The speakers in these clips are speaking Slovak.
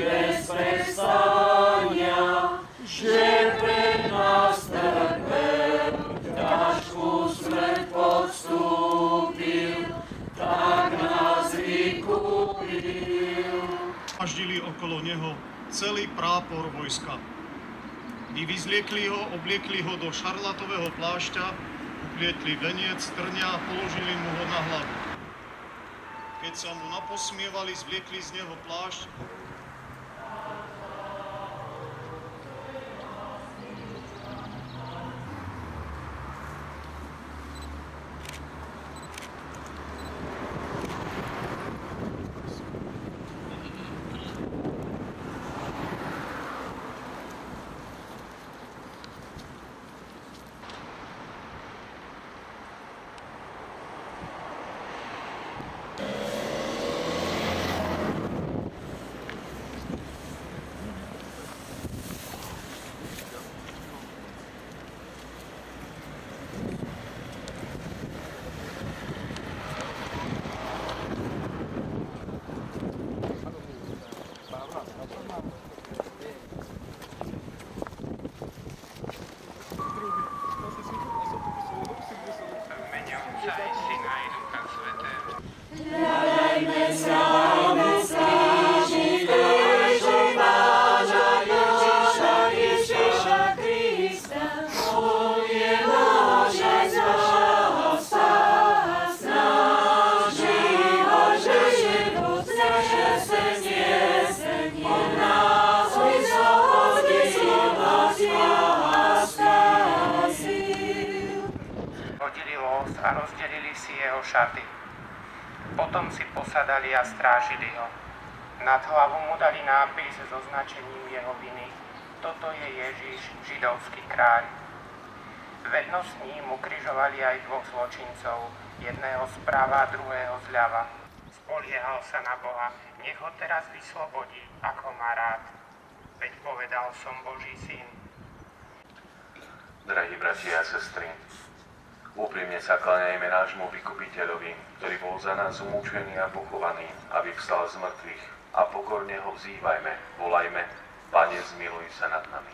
bez prestania, že pred nás trpel, ťažkú smrť podstúpil, tak nás vykúpil. Zhromaždili okolo neho celý prápor vojska. I vyzliekli ho, obliekli ho do šarlatového plášťa, uplietli veniec trňa a položili mu ho na hlavu. Keď sa mu naposmievali, zvliekli z neho plášť a rozdelili si jeho šaty. Potom si posadali a strážili ho. Nad hlavu mu dali nápis so označením jeho viny. Toto je Ježiš, židovský kráľ. Vedno s ním ukrižovali aj dvoch zločincov, jedného zprava a druhého zľava. Spoliehal sa na Boha, nech ho teraz vyslobodí, ako má rád. Veď povedal som Boží syn. Drahí bratia a sestry, úprimne sa kláňajme nášmu vykupiteľovi, ktorý bol za nás umúčený a pochovaný, aby vstal z mŕtvych. A pokorne ho vzývajme, volajme, Pane, zmiluj sa nad nami.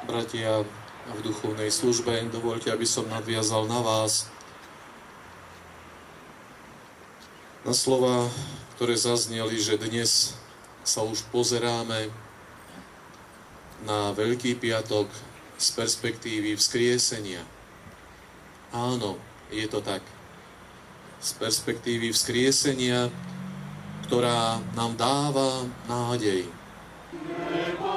Bratia v duchovnej službe, dovoľte, aby som nadviazal na vás. Na slova, ktoré zazneli, že dnes sa už pozeráme na Veľký piatok z perspektívy vzkriesenia. Áno, je to tak. Z perspektívy vzkriesenia, ktorá nám dáva nádej. Nebo